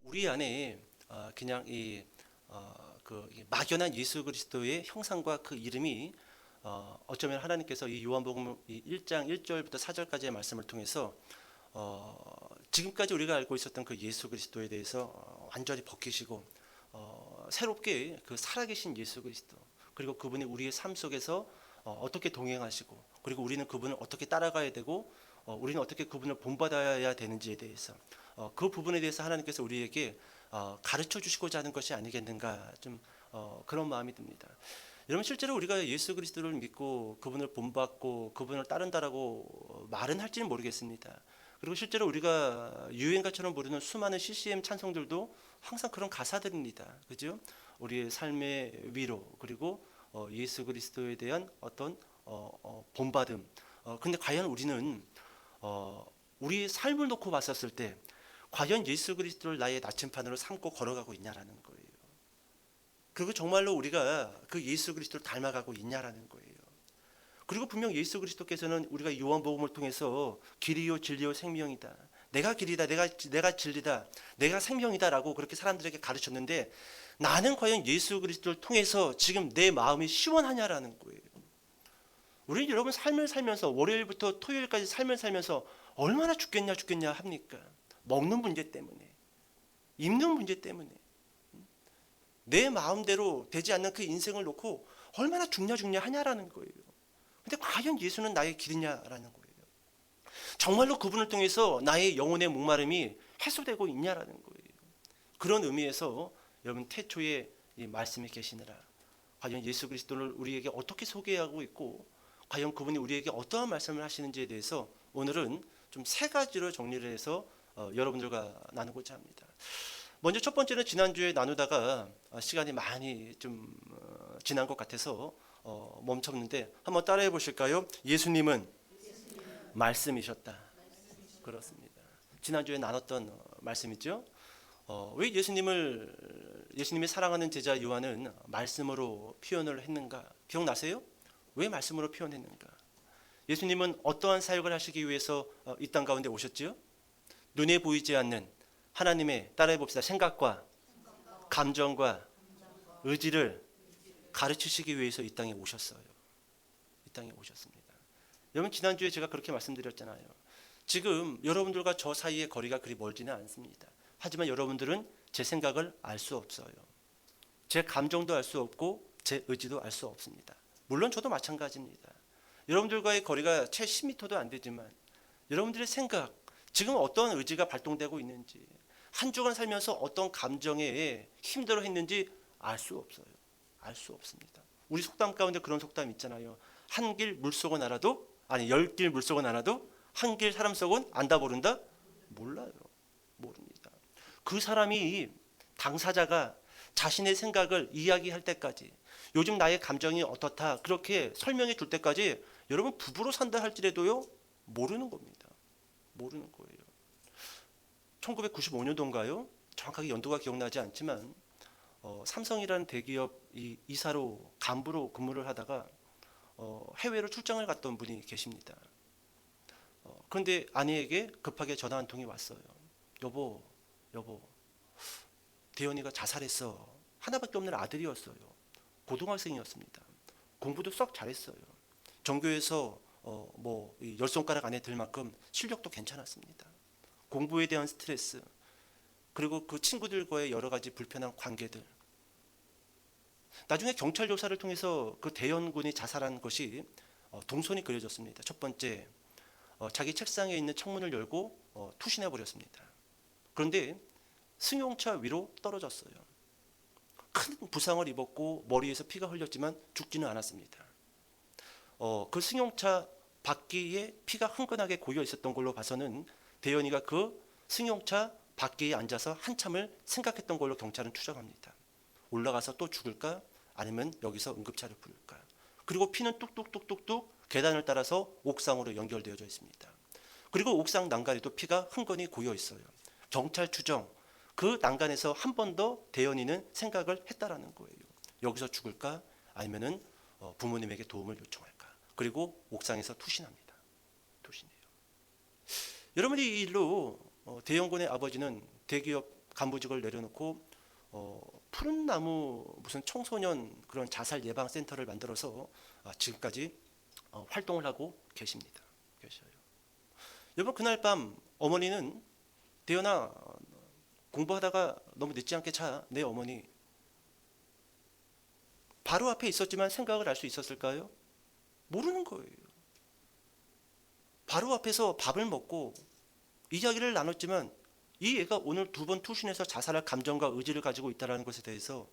우리 안에 그냥 이 막연한 예수 그리스도의 형상과 그 이름이 어쩌면 하나님께서 이 요한복음 이 1장 1절부터 4절까지의 말씀을 통해서 지금까지 우리가 알고 있었던 그 예수 그리스도에 대해서 완전히 벗기시고 새롭게 그 살아계신 예수 그리스도, 그리고 그분이 우리의 삶 속에서 어떻게 동행하시고, 그리고 우리는 그분을 어떻게 따라가야 되고, 우리는 어떻게 그분을 본받아야 되는지에 대해서 그 부분에 대해서 하나님께서 우리에게 가르쳐 주시고자 하는 것이 아니겠는가, 좀 그런 마음이 듭니다. 여러분, 실제로 우리가 예수 그리스도를 믿고 그분을 본받고 그분을 따른다라고 말은 할지는 모르겠습니다. 그리고 실제로 우리가 유행가처럼 부르는 수많은 CCM 찬송들도 항상 그런 가사들입니다. 그죠? 우리의 삶의 위로, 그리고 예수 그리스도에 대한 어떤 본받음. 근데 과연 우리는 우리 삶을 놓고 봤었을 때 과연 예수 그리스도를 나의 나침판으로 삼고 걸어가고 있냐라는 거예요. 그리고 정말로 우리가 그 예수 그리스도를 닮아가고 있냐라는 거예요. 그리고 분명 예수 그리스도께서는 우리가 요한복음을 통해서 길이요 진리요 생명이다, 내가 길이다, 내가 진리다, 내가 생명이다라고 그렇게 사람들에게 가르쳤는데, 나는 과연 예수 그리스도를 통해서 지금 내 마음이 시원하냐라는 거예요. 우리 여러분 삶을 살면서 월요일부터 토요일까지 삶을 살면서 얼마나 죽겠냐 합니까? 먹는 문제 때문에, 입는 문제 때문에, 내 마음대로 되지 않는 그 인생을 놓고 얼마나 죽냐 하냐라는 거예요. 근데 과연 예수는 나의 길이냐라는 거예요. 정말로 그분을 통해서 나의 영혼의 목마름이 해소되고 있냐라는 거예요. 그런 의미에서 여러분, 태초에 이 말씀이 계시느라 과연 예수 그리스도를 우리에게 어떻게 소개하고 있고, 과연 그분이 우리에게 어떠한 말씀을 하시는지에 대해서 오늘은 좀 세 가지로 정리를 해서 여러분들과 나누고자 합니다. 먼저 첫 번째는 지난주에 나누다가 시간이 많이 좀 지난 것 같아서 멈췄는데, 한번 따라해 보실까요? 예수님은 말씀이셨다. 그렇습니다. 지난주에 나눴던 말씀이죠. 왜 예수님의 사랑하는 제자 요한은 말씀으로 표현을 했는가? 기억나세요? 왜 말씀으로 표현했는가? 예수님은 어떠한 사역을 하시기 위해서 이 땅 가운데 오셨지요? 눈에 보이지 않는 하나님의, 따라해 봅시다, 생각과 감정과 의지를 가르치시기 위해서 이 땅에 오셨어요. 이 땅에 오셨습니다. 여러분, 지난주에 제가 그렇게 말씀드렸잖아요. 지금 여러분들과 저 사이의 거리가 그리 멀지는 않습니다. 하지만 여러분들은 제 생각을 알 수 없어요. 제 감정도 알 수 없고 제 의지도 알 수 없습니다. 물론 저도 마찬가지입니다. 여러분들과의 거리가 채 10m도 안 되지만 여러분들의 생각, 지금 어떤 의지가 발동되고 있는지, 한 주간 살면서 어떤 감정에 힘들어 했는지 알 수 없어요. 알 수 없습니다. 우리 속담 가운데 그런 속담 있잖아요. 한 길 물속은 알아도, 아니 10길 물속은 알아도 한 길 사람 속은 안다 모른다? 몰라요. 모릅니다. 그 사람이, 당사자가 자신의 생각을 이야기할 때까지, 요즘 나의 감정이 어떻다 그렇게 설명해 줄 때까지 여러분, 부부로 산다 할지라도요 모르는 겁니다. 모르는 거예요. 1995년도인가요? 정확하게 연도가 기억나지 않지만 삼성이라는 대기업 이사로, 간부로 근무를 하다가 해외로 출장을 갔던 분이 계십니다. 그런데 아내에게 급하게 전화 한 통이 왔어요. 여보, 대현이가 자살했어. 하나밖에 없는 아들이었어요. 고등학생이었습니다. 공부도 썩 잘했어요. 전교에서 열 손가락 안에 들 만큼 실력도 괜찮았습니다. 공부에 대한 스트레스, 그리고 그 친구들과의 여러 가지 불편한 관계들. 나중에 경찰 조사를 통해서 그 대현군이 자살한 것이 동선이 그려졌습니다. 첫 번째, 자기 책상에 있는 창문을 열고 투신해 버렸습니다. 그런데 승용차 위로 떨어졌어요. 큰 부상을 입었고 머리에서 피가 흘렸지만 죽지는 않았습니다. 그 승용차 바퀴에 피가 흥건하게 고여 있었던 걸로 봐서는 대현이가 그 승용차 바퀴에 앉아서 한참을 생각했던 걸로 경찰은 추정합니다. 올라가서 또 죽을까? 아니면 여기서 응급차를 부를까? 그리고 피는 뚝뚝뚝뚝뚝 계단을 따라서 옥상으로 연결되어져 있습니다. 그리고 옥상 난간에도 피가 흥건히 고여 있어요. 경찰 추정, 그 난간에서 한 번 더 대현이는 생각을 했다라는 거예요. 여기서 죽을까? 아니면은 부모님에게 도움을 요청할까? 그리고 옥상에서 투신합니다. 투신해요. 여러분이 이 일로 대형군의 아버지는 대기업 간부직을 내려놓고 푸른 나무 무슨 청소년 그런 자살 예방 센터를 만들어서 지금까지 활동을 하고 계십니다. 계셔요. 여러분 그날 밤 어머니는 대연아 공부하다가 너무 늦지 않게 자. 내 어머니 바로 앞에 있었지만 생각을 할 수 있었을까요? 모르는 거예요. 바로 앞에서 밥을 먹고 이야기를 나눴지만 이 애가 오늘 2번 투신해서 자살할 감정과 의지를 가지고 있다는 것에 대해서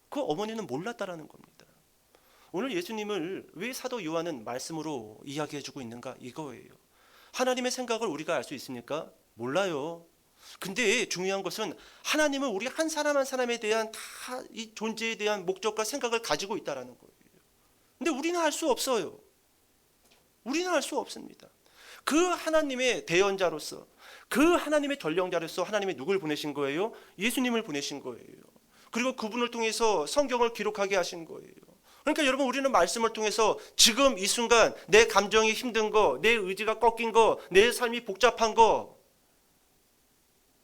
그 어머니는 몰랐다라는 겁니다. 오늘 예수님을 왜 사도 요한은 말씀으로 이야기해주고 있는가 이거예요. 하나님의 생각을 우리가 알 수 있습니까? 몰라요. 근데 중요한 것은 하나님은 우리 한 사람 한 사람에 대한 다 이 존재에 대한 목적과 생각을 가지고 있다는 거예요. 근데 우리는 알 수 없어요. 우리는 알 수 없습니다. 그 하나님의 대언자로서 그 하나님의 전령자로서 하나님이 누굴 보내신 거예요? 예수님을 보내신 거예요. 그리고 그분을 통해서 성경을 기록하게 하신 거예요. 그러니까 여러분 우리는 말씀을 통해서 지금 이 순간 내 감정이 힘든 거, 내 의지가 꺾인 거, 내 삶이 복잡한 거,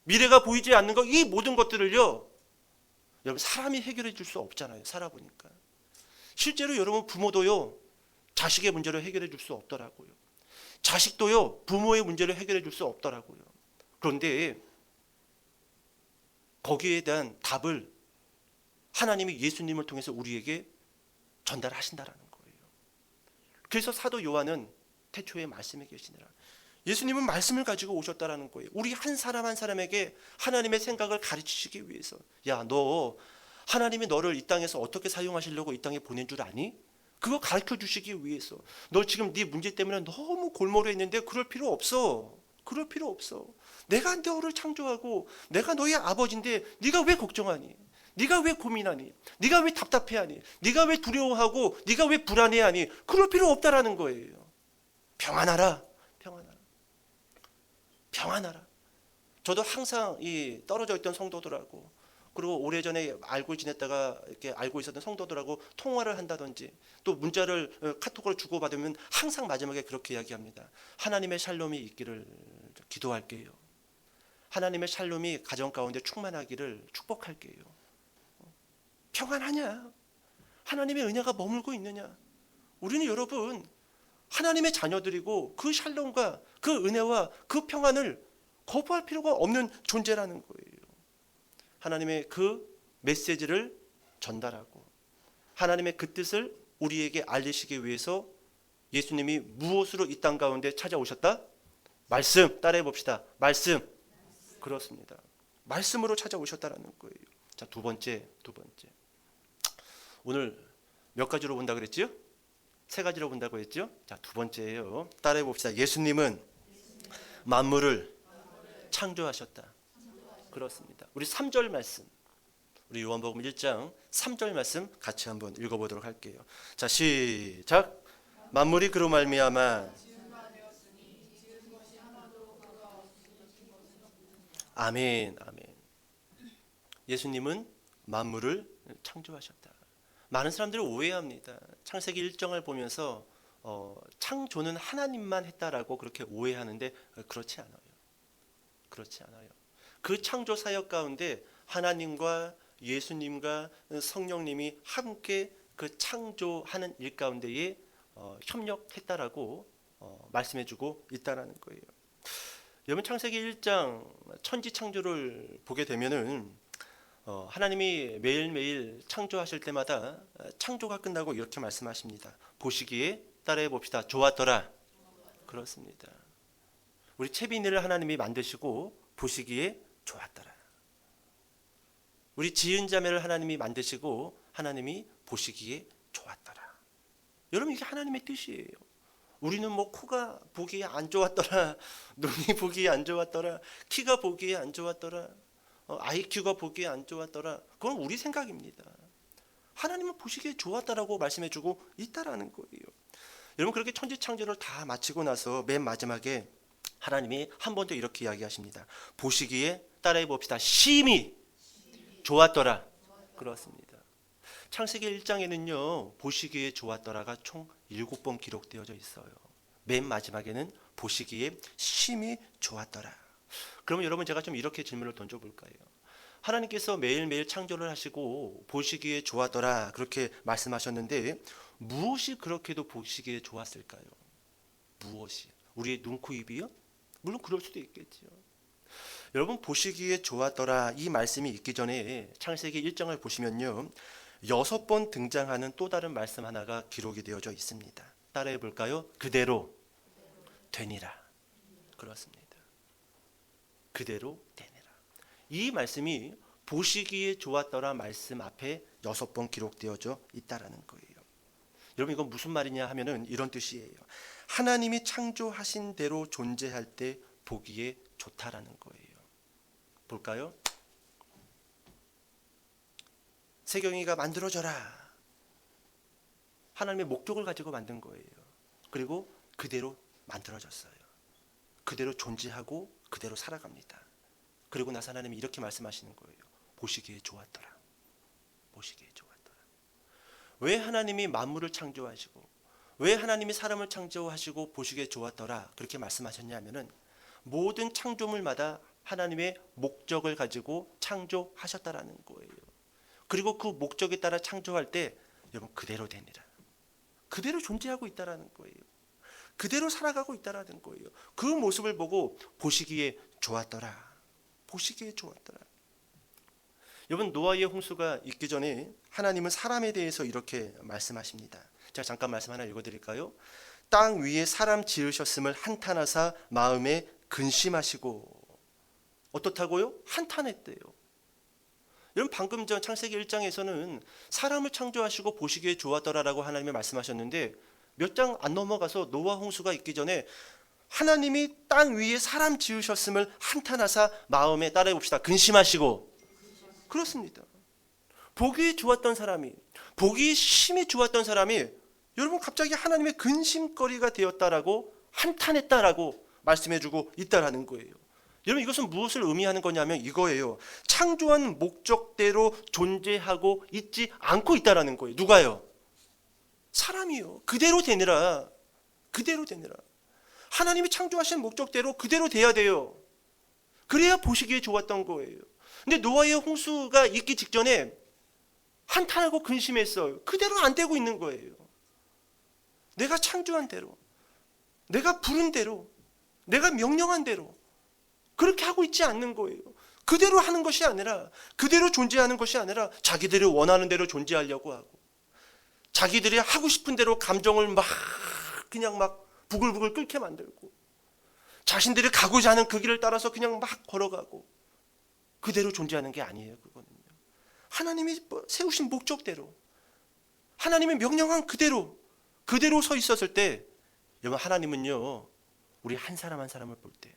미래가 보이지 않는 거, 이 모든 것들을요 여러분 사람이 해결해 줄 수 없잖아요. 살아보니까 실제로 여러분 부모도요 자식의 문제를 해결해 줄 수 없더라고요. 자식도요 부모의 문제를 해결해 줄 수 없더라고요. 그런데 거기에 대한 답을 하나님이 예수님을 통해서 우리에게 전달하신다라는 거예요. 그래서 사도 요한은 태초에 말씀에 계시니라. 예수님은 말씀을 가지고 오셨다라는 거예요. 우리 한 사람 한 사람에게 하나님의 생각을 가르치시기 위해서. 야, 너 하나님이 너를 이 땅에서 어떻게 사용하시려고 이 땅에 보낸 줄 아니? 그거 가르쳐 주시기 위해서. 너 지금 네 문제 때문에 너무 골몰해 있는데 그럴 필요 없어. 그럴 필요 없어. 내가 너를 창조하고 내가 너의 아버지인데 네가 왜 걱정하니? 네가 왜 고민하니? 네가 왜 답답해하니? 네가 왜 두려워하고 네가 왜 불안해하니? 그럴 필요 없다라는 거예요. 평안하라. 평안하라. 평안하라. 저도 항상 이 떨어져 있던 성도들하고 그리고 오래전에 알고 지냈다가 이렇게 알고 있었던 성도들하고 통화를 한다든지 또 문자를 카톡으로 주고받으면 항상 마지막에 그렇게 이야기합니다. 하나님의 샬롬이 있기를 기도할게요. 하나님의 샬롬이 가정 가운데 충만하기를 축복할게요. 평안하냐? 하나님의 은혜가 머물고 있느냐? 우리는 여러분 하나님의 자녀들이고 그 샬롬과 그 은혜와 그 평안을 거부할 필요가 없는 존재라는 거예요. 하나님의 그 메시지를 전달하고 하나님의 그 뜻을 우리에게 알리시기 위해서 예수님이 무엇으로 이 땅 가운데 찾아오셨다? 말씀. 따라해 봅시다. 말씀. 그렇습니다. 말씀으로 찾아오셨다라는 거예요. 자, 두 번째. 오늘 몇 가지로 본다 그랬죠? 3가지로 본다고 했죠? 자, 두 번째예요. 따라해 봅시다. 예수님은 만물을 창조하셨다. 그렇습니다. 우리 3절 말씀, 우리 요한복음 1장 3절 말씀 같이 한번 읽어보도록 할게요. 자, 시작. 만물이 그로 말미암아 아멘, 아멘. 예수님은 만물을 창조하셨다. 많은 사람들이 오해합니다. 창세기 1장을 보면서 창조는 하나님만 했다라고 그렇게 오해하는데 그렇지 않아요. 그렇지 않아요. 그 창조 사역 가운데 하나님과 예수님과 성령님이 함께 그 창조하는 일 가운데에 협력했다라고 말씀해주고 있다라는 거예요. 여러분 창세기 1장 천지 창조를 보게 되면은 하나님이 매일매일 창조하실 때마다 창조가 끝나고 이렇게 말씀하십니다. 보시기에 따라해 봅시다. 좋았더라. 그렇습니다. 우리 채빈이를 하나님이 만드시고 보시기에 좋았더라. 우리 지은 자매를 하나님이 만드시고 하나님이 보시기에 좋았더라. 여러분 이게 하나님의 뜻이에요. 우리는 뭐 코가 보기에 안 좋았더라, 눈이 보기에 안 좋았더라, 키가 보기에 안 좋았더라, IQ가 보기에 안 좋았더라. 그건 우리 생각입니다. 하나님은 보시기에 좋았다라고 말씀해주고 있다라는 거예요. 여러분 그렇게 천지창조를 다 마치고 나서 맨 마지막에 하나님이 한 번 더 이렇게 이야기하십니다. 보시기에 따라해 봅시다. 심히 좋았더라. 그렇습니다. 창세기 1장에는요 보시기에 좋았더라가 총 7번 기록되어져 있어요. 맨 마지막에는 보시기에 심히 좋았더라. 그러면 여러분 제가 좀 이렇게 질문을 던져볼까요? 하나님께서 매일매일 창조를 하시고 보시기에 좋았더라 그렇게 말씀하셨는데 무엇이 그렇게도 보시기에 좋았을까요? 무엇이? 우리의 눈, 코, 입이요? 물론 그럴 수도 있겠죠. 여러분 보시기에 좋았더라 이 말씀이 있기 전에 창세기 1장을 보시면요 6번 등장하는 또 다른 말씀 하나가 기록이 되어져 있습니다. 따라해 볼까요? 그대로 되니라. 그렇습니다. 그대로 되니라. 이 말씀이 보시기에 좋았더라 말씀 앞에 6번 기록되어져 있다라는 거예요. 여러분 이건 무슨 말이냐 하면은 이런 뜻이에요. 하나님이 창조하신 대로 존재할 때 보기에 좋다라는 거예요. 볼까요? 세경이가 만들어져라. 하나님의 목적을 가지고 만든 거예요. 그리고 그대로 만들어졌어요. 그대로 존재하고 그대로 살아갑니다. 그리고 나서 하나님이 이렇게 말씀하시는 거예요. 보시기에 좋았더라. 보시기에 좋았더라. 왜 하나님이 만물을 창조하시고 왜 하나님이 사람을 창조하시고 보시기에 좋았더라 그렇게 말씀하셨냐면은 모든 창조물마다 하나님의 목적을 가지고 창조하셨다라는 거예요. 그리고 그 목적에 따라 창조할 때 여러분 그대로 되니라. 그대로 존재하고 있다라는 거예요. 그대로 살아가고 있다라는 거예요. 그 모습을 보고 보시기에 좋았더라. 보시기에 좋았더라. 여러분 노아의 홍수가 있기 전에 하나님은 사람에 대해서 이렇게 말씀하십니다. 제가 잠깐 말씀 하나 읽어드릴까요? 땅 위에 사람 지으셨음을 한탄하사 마음에 근심하시고 어떻다고요? 한탄했대요. 여러분 방금 전 창세기 1장에서는 사람을 창조하시고 보시기에 좋았더라라고 하나님이 말씀하셨는데 몇 장 안 넘어가서 노아 홍수가 있기 전에 하나님이 땅 위에 사람 지으셨음을 한탄하사 마음에 따라해 봅시다. 근심하시고 그렇습니다. 보기 좋았던 사람이 보기 심히 좋았던 사람이 여러분 갑자기 하나님의 근심거리가 되었다라고 한탄했다라고 말씀해주고 있다라는 거예요. 여러분 이것은 무엇을 의미하는 거냐면 이거예요. 창조한 목적대로 존재하고 있지 않고 있다라는 거예요. 누가요? 사람이요. 그대로 되느라. 그대로 되느라. 하나님이 창조하신 목적대로 그대로 돼야 돼요. 그래야 보시기에 좋았던 거예요. 근데 노아의 홍수가 있기 직전에 한탄하고 근심했어요. 그대로 안 되고 있는 거예요. 내가 창조한 대로, 내가 부른 대로, 내가 명령한 대로 그렇게 하고 있지 않는 거예요. 그대로 하는 것이 아니라 그대로 존재하는 것이 아니라 자기들이 원하는 대로 존재하려고 하고 자기들이 하고 싶은 대로 감정을 막 그냥 막 부글부글 끓게 만들고 자신들이 가고자 하는 그 길을 따라서 그냥 막 걸어가고 그대로 존재하는 게 아니에요. 그거는요. 하나님이 세우신 목적대로 하나님이 명령한 그대로 서 있었을 때 여러분 하나님은요 우리 한 사람 한 사람을 볼 때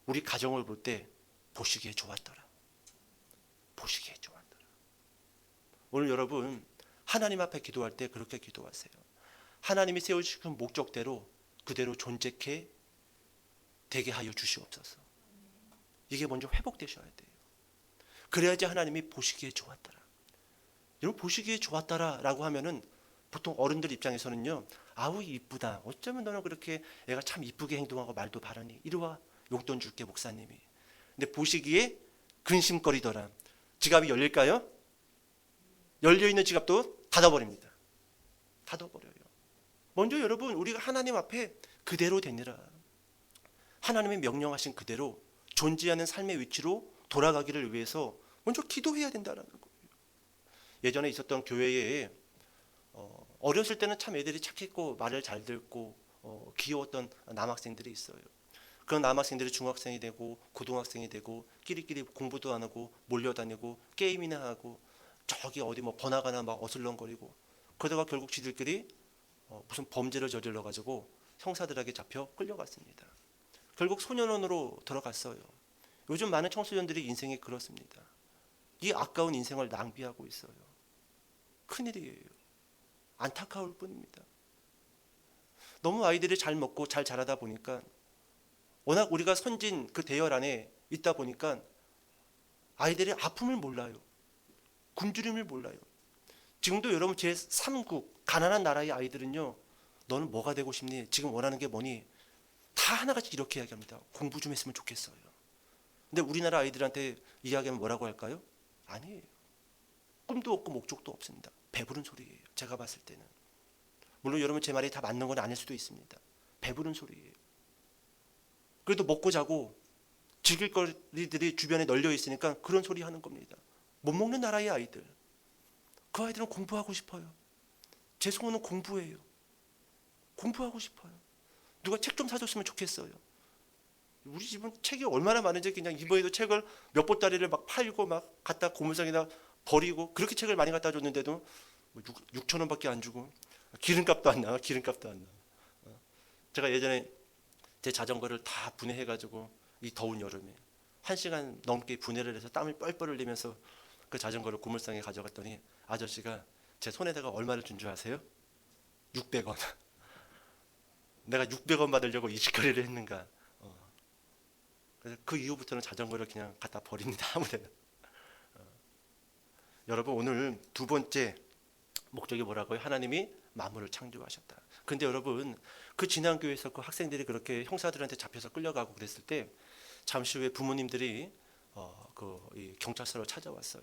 우리 가정을 볼 때 보시기에 좋았더라. 보시기에 좋았더라. 오늘 여러분 하나님 앞에 기도할 때 그렇게 기도하세요. 하나님이 세우신 목적대로 그대로 존재케 되게 하여 주시옵소서. 이게 먼저 회복되셔야 돼요. 그래야지 하나님이 보시기에 좋았더라. 여러분 보시기에 좋았더라 라고 하면은 보통 어른들 입장에서는요 아우 이쁘다. 어쩌면 너는 그렇게 애가 참 이쁘게 행동하고 말도 바르니 이리와 용돈 줄게 목사님이. 근데 보시기에 근심거리더라. 지갑이 열릴까요? 열려있는 지갑도 닫아버립니다. 닫아버려요. 먼저 여러분 우리가 하나님 앞에 그대로 되니라. 하나님이 명령하신 그대로 존재하는 삶의 위치로 돌아가기를 위해서 먼저 기도해야 된다는 거예요. 예전에 있었던 교회에 어렸을 때는 참 애들이 착했고 말을 잘 듣고 귀여웠던 남학생들이 있어요. 그런 남학생들이 중학생이 되고 고등학생이 되고 끼리끼리 공부도 안 하고 몰려다니고 게임이나 하고 저기 어디 뭐 번화가나 막 어슬렁거리고 그러다가 결국 지들끼리 무슨 범죄를 저질러 가지고 형사들에게 잡혀 끌려갔습니다. 결국 소년원으로 들어갔어요. 요즘 많은 청소년들이 인생이 그렇습니다. 이 아까운 인생을 낭비하고 있어요. 큰일이에요. 안타까울 뿐입니다. 너무 아이들이 잘 먹고 잘 자라다 보니까 워낙 우리가 선진 그 대열 안에 있다 보니까 아이들이 아픔을 몰라요. 굶주림을 몰라요. 지금도 여러분 제3국 가난한 나라의 아이들은요. 너는 뭐가 되고 싶니? 지금 원하는 게 뭐니? 다 하나같이 이렇게 이야기합니다. 공부 좀 했으면 좋겠어요. 근데 우리나라 아이들한테 이야기하면 뭐라고 할까요? 아니에요. 꿈도 없고 목적도 없습니다. 배부른 소리예요. 제가 봤을 때는. 물론 여러분 제 말이 다 맞는 건 아닐 수도 있습니다. 배부른 소리예요. 그래도 먹고 자고 즐길 거리들이 주변에 널려 있으니까 그런 소리 하는 겁니다. 못 먹는 나라의 아이들. 그 아이들은 공부하고 싶어요. 제 소원은 공부예요. 공부하고 싶어요. 누가 책 좀 사줬으면 좋겠어요. 우리 집은 책이 얼마나 많은지 그냥 이번에도 책을 몇 보따리를 막 팔고 막 갖다 고물상에다 버리고 그렇게 책을 많이 갖다 줬는데도 6천 원밖에 안 주고 기름값도 안 나. 기름값도 안 나. 제가 예전에 제 자전거를 다 분해해가지고 이 더운 여름에 1시간 넘게 분해를 해서 땀을 뻘뻘 흘리면서 그 자전거를 고물상에 가져갔더니 아저씨가 제 손에다가 얼마를 준 줄 아세요? 600원. 내가 600원 받으려고 이 짓거리를 했는가. 그래서 그 이후부터는 자전거를 그냥 갖다 버립니다. 아무데나. 여러분 오늘 두 번째 목적이 뭐라고요? 하나님이 만물을 창조하셨다. 근데 여러분 그 진앙교회에서 그 학생들이 그렇게 형사들한테 잡혀서 끌려가고 그랬을 때 잠시 후에 부모님들이 이 경찰서로 찾아왔어요.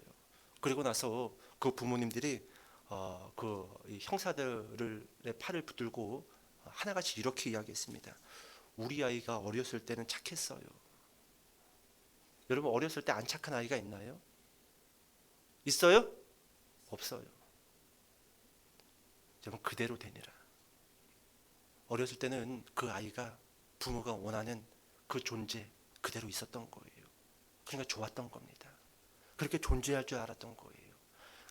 그리고 나서 그 부모님들이 이 형사들의 팔을 붙들고 하나같이 이렇게 이야기했습니다. 우리 아이가 어렸을 때는 착했어요. 여러분 어렸을 때 안 착한 아이가 있나요? 있어요? 없어요. 여러분 그대로 되니라. 어렸을 때는 그 아이가 부모가 원하는 그 존재 그대로 있었던 거예요. 그러니까 좋았던 겁니다. 그렇게 존재할 줄 알았던 거예요.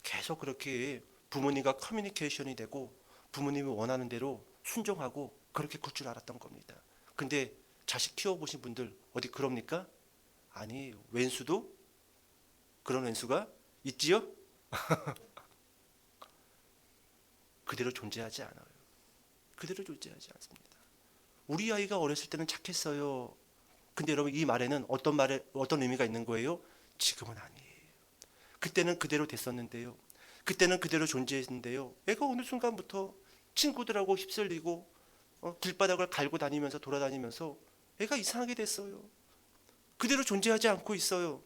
계속 그렇게 부모님과 커뮤니케이션이 되고 부모님이 원하는 대로 순종하고 그렇게 굴 줄 알았던 겁니다. 근데 자식 키워보신 분들 어디 그럽니까? 아니에요. 왼수도 그런 왼수가 있지요? 그대로 존재하지 않아요. 그대로 존재하지 않습니다. 우리 아이가 어렸을 때는 착했어요. 근데 여러분 이 말에는 어떤 의미가 있는 거예요? 지금은 아니에요. 그때는 그대로 됐었는데요. 그때는 그대로 존재했는데요. 애가 어느 순간부터 친구들하고 휩쓸리고 길바닥을 갈고 다니면서 돌아다니면서 애가 이상하게 됐어요. 그대로 존재하지 않고 있어요.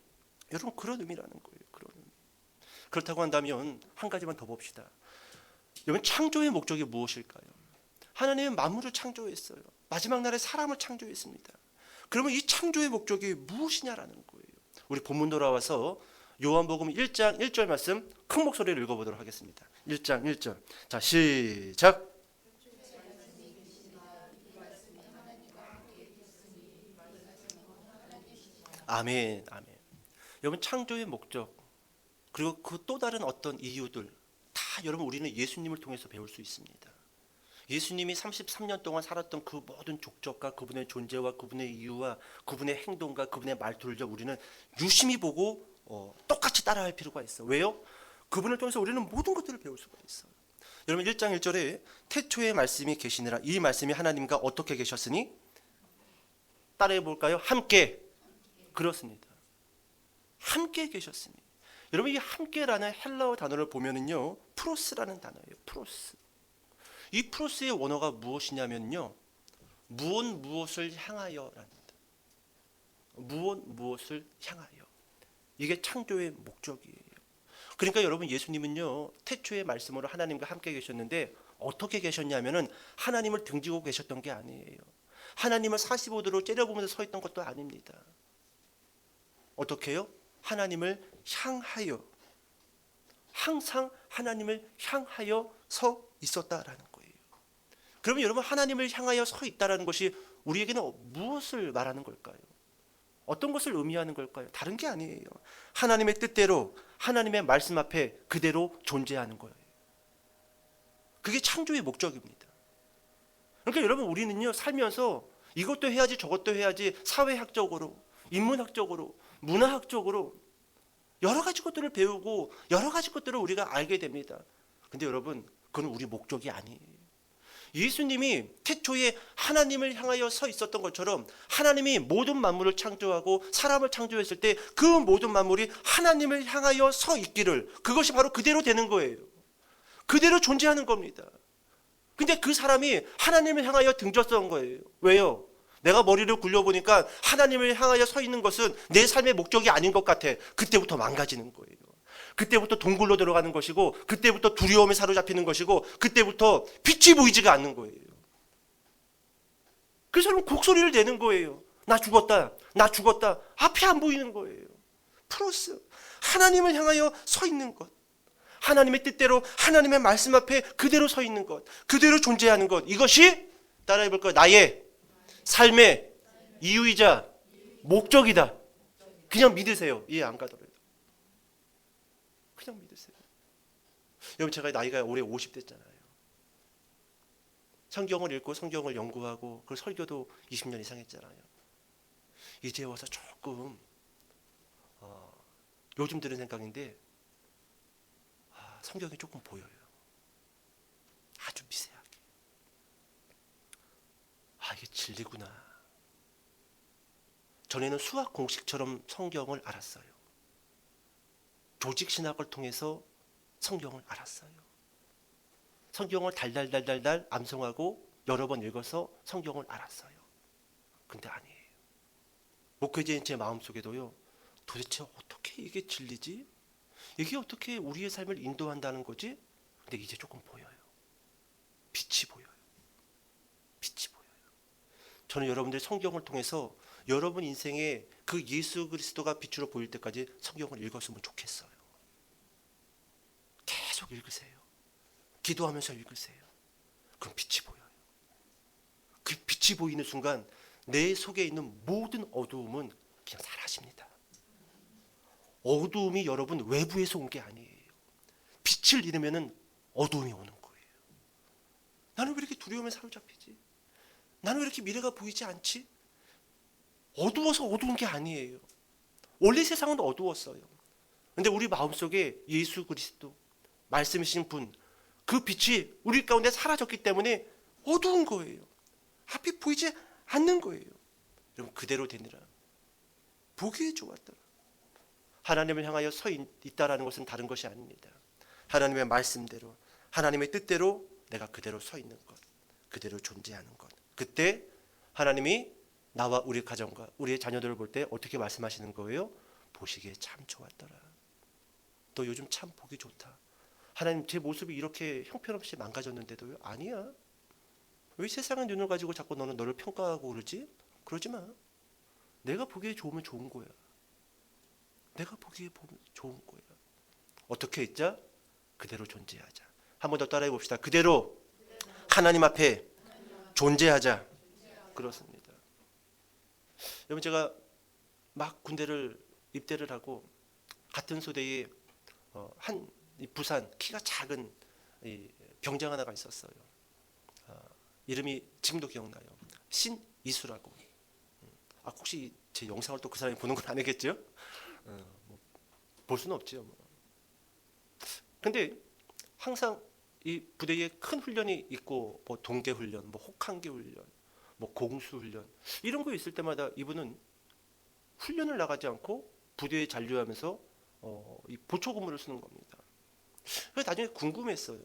여러분 그런 의미라는 거예요. 그런 의미. 그렇다고 한다면 한 가지만 더 봅시다. 여러분 창조의 목적이 무엇일까요? 하나님은 만물을 창조했어요. 마지막 날에 사람을 창조했습니다. 그러면 이 창조의 목적이 무엇이냐라는 거예요. 우리 본문 돌아와서 요한복음 1장 1절 말씀 큰 목소리로 읽어보도록 하겠습니다. 1장 1절. 자 시작. 아멘, 아멘. 여러분 창조의 목적 그리고 그 또 다른 어떤 이유들 다 여러분 우리는 예수님을 통해서 배울 수 있습니다. 예수님이 33년 동안 살았던 그 모든 족적과 그분의 존재와 그분의 이유와 그분의 행동과 그분의 말투를 우리는 유심히 보고 똑같이 따라할 필요가 있어요. 왜요? 그분을 통해서 우리는 모든 것들을 배울 수가 있어요. 여러분 1장 1절에 태초에 말씀이 계시니라. 이 말씀이 하나님과 어떻게 계셨으니? 따라해 볼까요? 함께. 그렇습니다. 함께 계셨으니. 여러분 이 함께라는 헬라어 단어를 보면은요 프로스라는 단어예요. 프로스. 이 프로스의 원어가 무엇이냐면요 무엇을 향하여랍니다. 무엇을 향하여. 이게 창조의 목적이에요. 그러니까 여러분 예수님은요 태초의 말씀으로 하나님과 함께 계셨는데 어떻게 계셨냐면은 하나님을 등지고 계셨던 게 아니에요. 하나님을 45도로 째려보면서 서 있던 것도 아닙니다. 어떻게 해요? 하나님을 향하여 항상 하나님을 향하여 서 있었다라는 거예요. 그러면 여러분 하나님을 향하여 서 있다라는 것이 우리에게는 무엇을 말하는 걸까요? 어떤 것을 의미하는 걸까요? 다른 게 아니에요. 하나님의 뜻대로 하나님의 말씀 앞에 그대로 존재하는 거예요. 그게 창조의 목적입니다. 그러니까 여러분 우리는요 살면서 이것도 해야지 저것도 해야지 사회학적으로 인문학적으로 문화학적으로 여러 가지 것들을 배우고 여러 가지 것들을 우리가 알게 됩니다. 근데 여러분 그건 우리 목적이 아니에요. 예수님이 태초에 하나님을 향하여 서 있었던 것처럼 하나님이 모든 만물을 창조하고 사람을 창조했을 때 그 모든 만물이 하나님을 향하여 서 있기를 그것이 바로 그대로 되는 거예요. 그대로 존재하는 겁니다. 근데 그 사람이 하나님을 향하여 등졌던 거예요. 왜요? 내가 머리를 굴려보니까 하나님을 향하여 서 있는 것은 내 삶의 목적이 아닌 것 같아. 그때부터 망가지는 거예요. 그때부터 동굴로 들어가는 것이고, 그때부터 두려움에 사로잡히는 것이고, 그때부터 빛이 보이지가 않는 거예요. 그래서 저는 곡소리를 내는 거예요. 나 죽었다, 나 죽었다. 앞이 안 보이는 거예요. 플러스 하나님을 향하여 서 있는 것, 하나님의 뜻대로 하나님의 말씀 앞에 그대로 서 있는 것, 그대로 존재하는 것, 이것이 따라해볼 거예요. 나의 삶의 이유이자 목적이다. 그냥 믿으세요. 이해 안 가더라도 그냥 믿으세요. 여러분, 제가 나이가 올해 50 됐잖아요. 성경을 읽고 성경을 연구하고 그 설교도 20년 이상 했잖아요. 이제 와서 조금 요즘 드는 생각인데, 성경이 조금 보여요. 아주 미세하게. 이게 진리구나. 전에는 수학 공식처럼 성경을 알았어요. 조직 신학을 통해서 성경을 알았어요. 성경을 달달달달달 암송하고 여러 번 읽어서 성경을 알았어요. 근데 아니에요. 목회자인 제 마음속에도요, 도대체 어떻게 이게 진리지? 이게 어떻게 우리의 삶을 인도한다는 거지? 근데 이제 조금 보여요. 빛이 보여요. 빛이 보여요. 저는 여러분들 성경을 통해서 여러분 인생에 그 예수 그리스도가 빛으로 보일 때까지 성경을 읽었으면 좋겠어요. 계속 읽으세요. 기도하면서 읽으세요. 그럼 빛이 보여요. 그 빛이 보이는 순간 내 속에 있는 모든 어두움은 그냥 사라집니다. 어두움이 여러분 외부에서 온 게 아니에요. 빛을 잃으면 어두움이 오는 거예요. 나는 왜 이렇게 두려움에 사로잡히지? 나는 왜 이렇게 미래가 보이지 않지? 어두워서 어두운 게 아니에요. 원래 세상은 어두웠어요. 근데 우리 마음속에 예수 그리스도 말씀이신 분, 그 빛이 우리 가운데 사라졌기 때문에 어두운 거예요. 앞이 보이지 않는 거예요. 여러분, 그대로 되느라 보기에 좋았더라. 하나님을 향하여 서 있다라는 것은 다른 것이 아닙니다. 하나님의 말씀대로, 하나님의 뜻대로 내가 그대로 서 있는 것, 그대로 존재하는 것. 그때 하나님이 나와 우리 가정과 우리의 자녀들을 볼 때 어떻게 말씀하시는 거예요? 보시기에 참 좋았더라. 너 요즘 참 보기 좋다. 하나님, 제 모습이 이렇게 형편없이 망가졌는데도요? 아니야. 왜 세상의 눈을 가지고 자꾸 너를 평가하고 그러지? 그러지 마. 내가 보기에 좋으면 좋은 거야. 내가 보기에 좋은 거야. 어떻게 있자? 그대로 존재하자. 한 번 더 따라해 봅시다. 그대로 하나님 앞에 존재하자. 그렇습니다. 여러분, 제가 막 군대를 입대를 하고 같은 소대에 부산 키가 작은 병장 하나가 있었어요. 이름이 지금도 기억나요. 신이수라고. 혹시 제 영상을 또 그 사람이 보는 건 아니겠죠? 볼 수는 없죠. 근데 항상 이 부대에 큰 훈련이 있고, 뭐 동계 훈련, 뭐 혹한기 훈련, 뭐 공수 훈련, 이런 거 있을 때마다 이분은 훈련을 나가지 않고 부대에 잔류하면서 이 보초 근무를 쓰는 겁니다. 그래서 나중에 궁금했어요.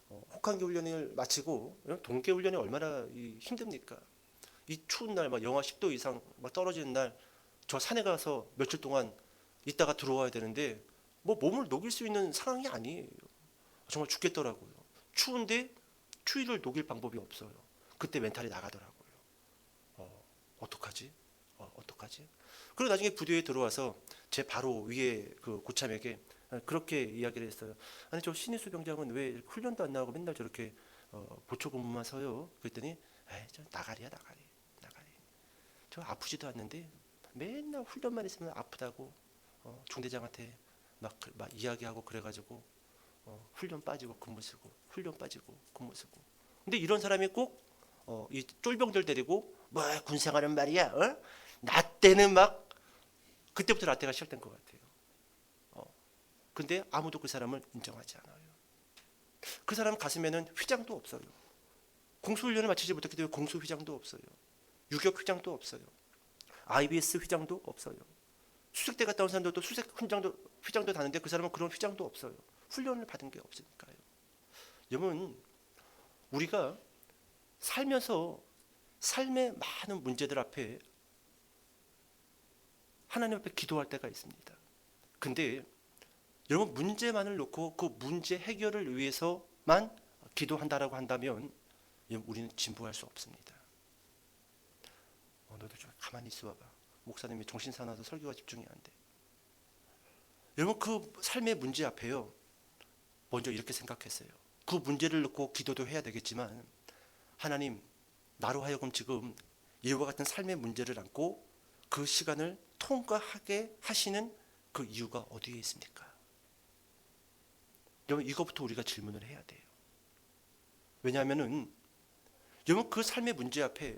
혹한기 훈련을 마치고 동계 훈련이 얼마나 힘듭니까? 이 추운 날, 막 영하 10도 이상 막 떨어지는 날, 저 산에 가서 며칠 동안 있다가 들어와야 되는데, 뭐 몸을 녹일 수 있는 상황이 아니에요. 정말 죽겠더라고요. 추운데 추위를 녹일 방법이 없어요. 그때 멘탈이 나가더라고요. 어떡하지? 어떡하지? 그리고 나중에 부대에 들어와서 제 바로 위에 그 고참에게 그렇게 이야기를 했어요. 아니, 저 신희수 병장은 왜 훈련도 안 나가고 맨날 저렇게 보초 근무만 서요? 그랬더니 저 나가리. 저 아프지도 않는데 맨날 훈련만 있으면 아프다고 중대장한테 막 이야기하고 그래가지고 훈련 빠지고 근무 쓰고, 훈련 빠지고 근무 쓰고. 근데 이런 사람이 꼭 이 쫄병들 데리고 뭐 군생활은 말이야, 나 때는 막 그때부터 라떼가 시작된 것 같아요. 근데 아무도 그 사람을 인정하지 않아요. 그 사람 가슴에는 휘장도 없어요. 공수훈련을 마치지 못했기 때문에 공수 휘장도 없어요. 유격 휘장도 없어요. IBS 휘장도 없어요. 수색대 갔다 온 사람들도 수색 휘장도 다는데 그 사람은 그런 휘장도 없어요. 훈련을 받은 게 없으니까요. 여러분, 우리가 살면서 삶의 많은 문제들 앞에 하나님 앞에 기도할 때가 있습니다. 근데 여러분 문제만을 놓고 그 문제 해결을 위해서만 기도한다라고 한다면 우리는 진보할 수 없습니다. 너도 좀 가만히 있어봐봐. 목사님이 정신 사나워서 설교가 집중이 안 돼. 여러분 그 삶의 문제 앞에요. 먼저 이렇게 생각했어요. 그 문제를 놓고 기도도 해야 되겠지만 하나님 나로 하여금 지금 이와 같은 삶의 문제를 안고 그 시간을 통과하게 하시는 그 이유가 어디에 있습니까? 여러분 이것부터 우리가 질문을 해야 돼요. 왜냐하면은 여러분 그 삶의 문제 앞에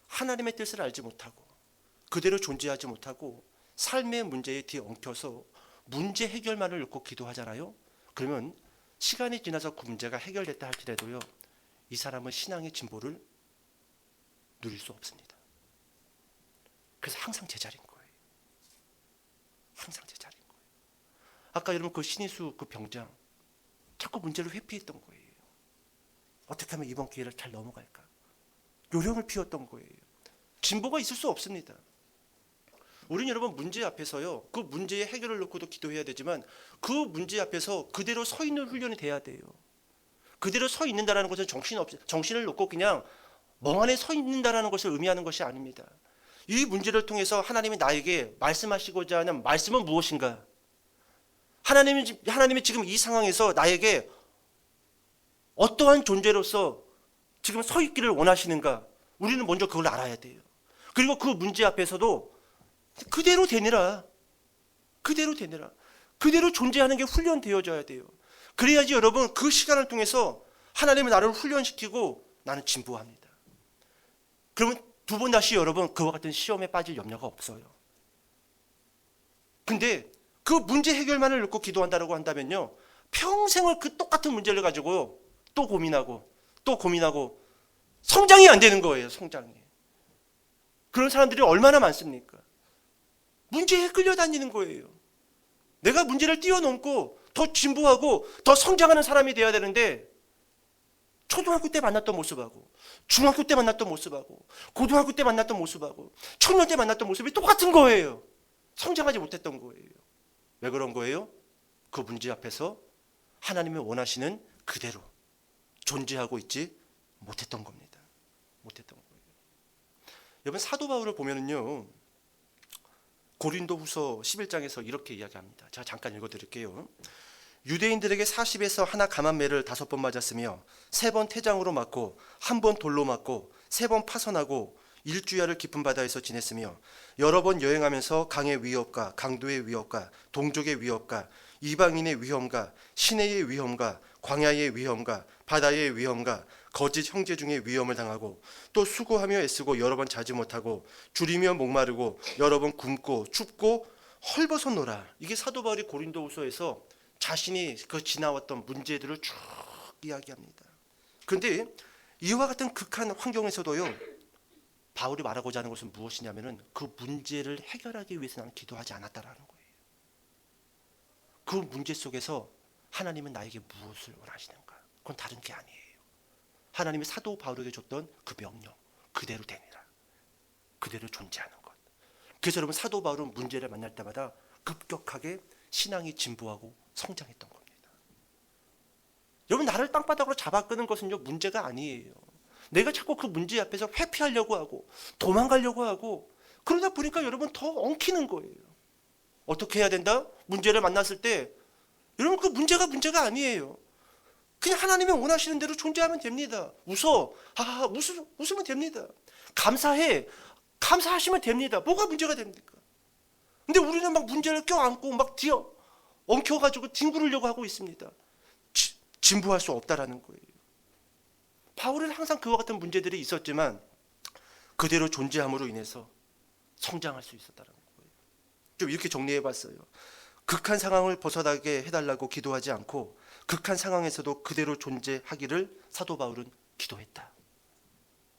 하나님의 뜻을 알지 못하고 그대로 존재하지 못하고 삶의 문제에 뒤에 엉켜서 문제 해결만을 놓고 기도하잖아요. 그러면 시간이 지나서 그 문제가 해결됐다 할지라도요, 이 사람은 신앙의 진보를 누릴 수 없습니다. 그래서 항상 제자리인 거예요. 항상 제자리인 거예요. 아까 여러분 그 신이수 그 병장 자꾸 문제를 회피했던 거예요. 어떻게 하면 이번 기회를 잘 넘어갈까? 요령을 피웠던 거예요. 진보가 있을 수 없습니다. 우리는 여러분 문제 앞에서요, 그 문제의 해결을 놓고도 기도해야 되지만 그 문제 앞에서 그대로 서 있는 훈련이 돼야 돼요. 그대로 서 있는다라는 것은 정신을 놓고 그냥 멍하니 서 있는다라는 것을 의미하는 것이 아닙니다. 이 문제를 통해서 하나님이 나에게 말씀하시고자 하는 말씀은 무엇인가? 하나님이 지금 이 상황에서 나에게 어떠한 존재로서 지금 서 있기를 원하시는가? 우리는 먼저 그걸 알아야 돼요. 그리고 그 문제 앞에서도 그대로 되느라 그대로 존재하는 게 훈련되어져야 돼요. 그래야지 여러분 그 시간을 통해서 하나님은 나를 훈련시키고 나는 진보합니다. 그러면 두 번 다시 여러분 그와 같은 시험에 빠질 염려가 없어요. 근데 그 문제 해결만을 놓고 기도한다고 한다면요, 평생을 그 똑같은 문제를 가지고 또 고민하고 성장이 안 되는 거예요. 성장이. 그런 사람들이 얼마나 많습니까? 문제에 끌려다니는 거예요. 내가 문제를 뛰어넘고 더 진보하고 더 성장하는 사람이 돼야 되는데 초등학교 때 만났던 모습하고 중학교 때 만났던 모습하고 고등학교 때 만났던 모습하고 청년 때 만났던 모습이 똑같은 거예요. 성장하지 못했던 거예요. 왜 그런 거예요? 그 문제 앞에서 하나님이 원하시는 그대로 존재하고 있지 못했던 겁니다. 못했던 거예요. 여러분 사도 바울을 보면은요, 고린도후서 11장에서 이렇게 이야기합니다. 제가 잠깐 읽어드릴게요. 유대인들에게 40에서 하나 감한 매를 5번 맞았으며 3번 태장으로 맞고 1번 돌로 맞고 3번 파선하고 일주야를 깊은 바다에서 지냈으며 여러 번 여행하면서 강의 위협과 강도의 위협과 동족의 위협과 이방인의 위험과 시내의 위험과 광야의 위험과 바다의 위험과 거짓 형제 중에 위험을 당하고 또 수고하며 애쓰고 여러 번 자지 못하고 줄이며 목마르고 여러 번 굶고 춥고 헐벗었노라. 이게 사도 바울이 고린도후서에서 자신이 그 지나왔던 문제들을 쭉 이야기합니다. 그런데 이와 같은 극한 환경에서도요, 바울이 말하고자 하는 것은 무엇이냐면은 그 문제를 해결하기 위해서 나는 기도하지 않았다라는 거예요. 그 문제 속에서 하나님은 나에게 무엇을 원하시는가? 그건 다른 게 아니에요. 하나님이 사도 바울에게 줬던 그 명령, 그대로 되니라, 그대로 존재하는 것. 그래서 여러분 사도 바울은 문제를 만날 때마다 급격하게 신앙이 진보하고 성장했던 겁니다. 여러분 나를 땅바닥으로 잡아 끄는 것은요, 문제가 아니에요. 내가 자꾸 그 문제 앞에서 회피하려고 하고 도망가려고 하고 그러다 보니까 여러분 더 엉키는 거예요. 어떻게 해야 된다? 문제를 만났을 때 여러분 그 문제가 아니에요. 그냥 하나님이 원하시는 대로 존재하면 됩니다. 웃으면 됩니다. 감사하시면 됩니다. 뭐가 문제가 됩니까? 근데 우리는 막 문제를 껴안고 막 엉켜가지고 뒹구르려고 하고 있습니다. 진보할 수 없다라는 거예요. 바울은 항상 그와 같은 문제들이 있었지만 그대로 존재함으로 인해서 성장할 수 있었다는 거예요. 좀 이렇게 정리해봤어요. 극한 상황을 벗어나게 해달라고 기도하지 않고 극한 상황에서도 그대로 존재하기를 사도 바울은 기도했다.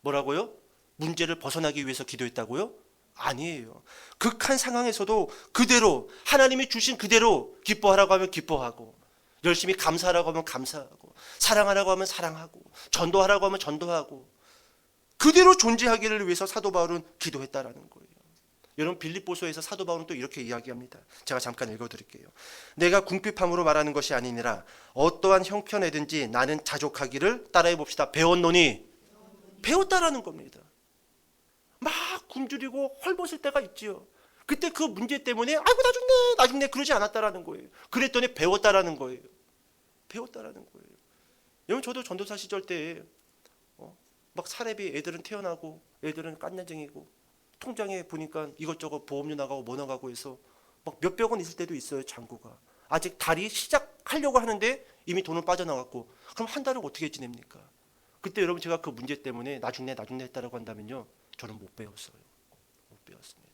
뭐라고요? 문제를 벗어나기 위해서 기도했다고요? 아니에요. 극한 상황에서도 그대로 하나님이 주신 그대로 기뻐하라고 하면 기뻐하고, 열심히 감사하라고 하면 감사하고, 사랑하라고 하면 사랑하고, 전도하라고 하면 전도하고, 그대로 존재하기를 위해서 사도 바울은 기도했다라는 거예요. 여러분 빌립보서에서 사도 바울은 또 이렇게 이야기합니다. 제가 잠깐 읽어드릴게요. 내가 궁핍함으로 말하는 것이 아니니라 어떠한 형편에든지 나는 자족하기를 따라해 봅시다. 배웠노니 배웠다라는 겁니다. 막 굶주리고 헐벗을 때가 있지요. 그때 그 문제 때문에 아이고 나 죽네 그러지 않았다라는 거예요. 그랬더니 배웠다라는 거예요. 배웠다라는 거예요. 여러분 저도 전도사 시절 때 막 사례비 애들은 태어나고 애들은 깐난쟁이고 통장에 보니까 이것저것 보험료 나가고 뭐 나가고 해서 막 몇백 원 있을 때도 있어요. 잔고가 아직 달이 시작하려고 하는데 이미 돈은 빠져나갔고 그럼 한 달을 어떻게 지냅니까? 그때 여러분 제가 그 문제 때문에 나 죽네 했다라고 한다면요 저는 못 배웠어요. 못 배웠습니다.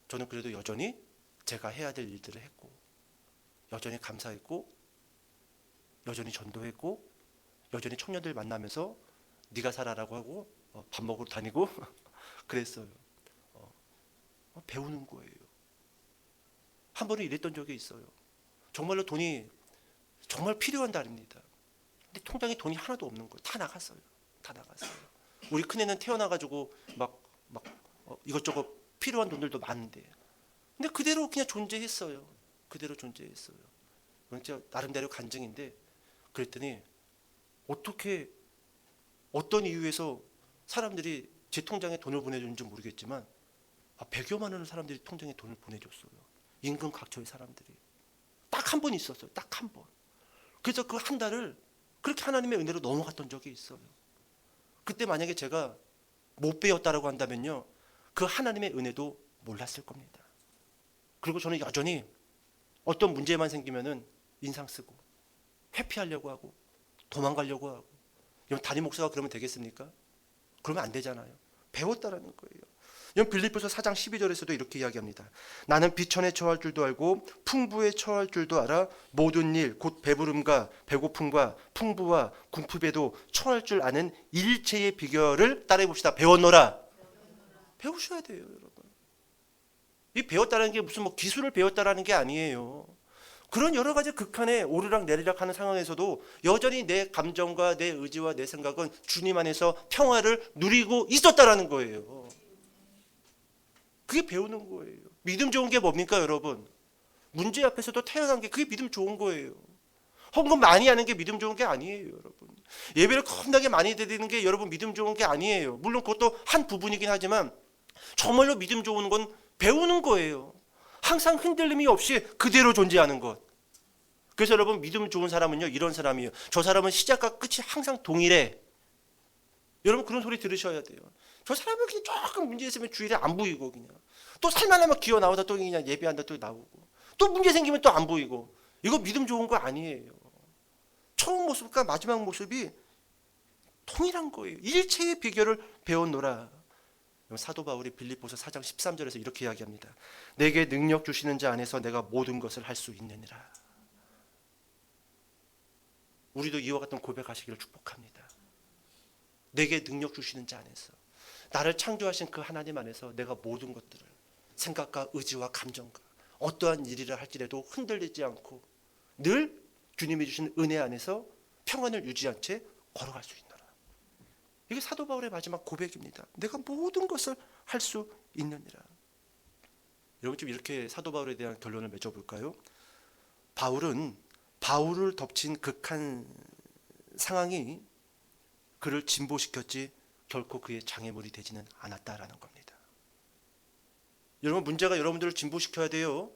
저는 그래도 여전히 제가 해야 될 일들을 했고 여전히 감사했고 여전히 전도했고 여전히 청년들 만나면서 네가 살아라고 하고 밥 먹으러 다니고 그랬어요. 배우는 거예요. 한 번은 이랬던 적이 있어요. 정말로 돈이 정말 필요한 달입니다. 근데 통장에 돈이 하나도 없는 거예요. 다 나갔어요. 다 나갔어요. 우리 큰애는 태어나가지고 막 이것저것 필요한 돈들도 많은데 근데 그대로 그냥 존재했어요. 그대로 존재했어요. 진짜 나름대로 간증인데 그랬더니 어떻게 어떤 이유에서 사람들이 제 통장에 돈을 보내주는지 모르겠지만 100여만 원을 사람들이 통장에 돈을 보내줬어요. 인근 각처의 사람들이 딱 한 번 있었어요. 딱 한 번. 그래서 그 한 달을 그렇게 하나님의 은혜로 넘어갔던 적이 있어요. 그때 만약에 제가 못 배웠다라고 한다면요 그 하나님의 은혜도 몰랐을 겁니다. 그리고 저는 여전히 어떤 문제만 생기면은 인상 쓰고 회피하려고 하고 도망가려고 하고 여러분 담임 목사가 그러면 되겠습니까? 그러면 안 되잖아요. 배웠다라는 거예요. 여러분 빌립보서 4장 12절에서도 이렇게 이야기합니다. 나는 비천에 처할 줄도 알고 풍부에 처할 줄도 알아 모든 일 곧 배부름과 배고픔과 풍부와 궁핍에도 처할 줄 아는 일체의 비결을 따라해 봅시다. 배웠노라. 배우셔야 돼요, 여러분. 이 배웠다는 게 무슨 기술을 배웠다라는 게 아니에요. 그런 여러 가지 극한의 오르락 내리락 하는 상황에서도 여전히 내 감정과 내 의지와 내 생각은 주님 안에서 평화를 누리고 있었다라는 거예요. 그게 배우는 거예요. 믿음 좋은 게 뭡니까, 여러분? 문제 앞에서도 태어난 게 그게 믿음 좋은 거예요. 헌금 많이 하는 게 믿음 좋은 게 아니에요, 여러분. 예배를 겁나게 많이 드리는 게 여러분 믿음 좋은 게 아니에요. 물론 그것도 한 부분이긴 하지만 정말로 믿음 좋은 건 배우는 거예요. 항상 흔들림이 없이 그대로 존재하는 것. 그래서 여러분 믿음 좋은 사람은요 이런 사람이에요. 저 사람은 시작과 끝이 항상 동일해. 여러분 그런 소리 들으셔야 돼요. 저 사람은 그냥 조금 문제 있으면 주일에 안 보이고 그냥 또 살만하면 기어 나오다 또 그냥 예배한다 또 나오고 또 문제 생기면 또 안 보이고 이거 믿음 좋은 거 아니에요. 처음 모습과 마지막 모습이 동일한 거예요. 일체의 비결을 배웠노라. 사도 바울이 빌립보서 4장 13절에서 이렇게 이야기합니다. 내게 능력 주시는 자 안에서 내가 모든 것을 할 수 있느니라. 우리도 이와 같은 고백하시기를 축복합니다. 내게 능력 주시는 자 안에서 나를 창조하신 그 하나님 안에서 내가 모든 것들을 생각과 의지와 감정과 어떠한 일이라 할지라도 흔들리지 않고 늘 주님이 주신 은혜 안에서 평안을 유지한 채 걸어갈 수 있노라. 이게 사도 바울의 마지막 고백입니다. 내가 모든 것을 할 수 있느니라. 여러분 좀 이렇게 사도 바울에 대한 결론을 맺어볼까요? 바울은 바울을 덮친 극한 상황이 그를 진보시켰지 결코 그의 장애물이 되지는 않았다라는 겁니다. 여러분 문제가 여러분들을 진보시켜야 돼요.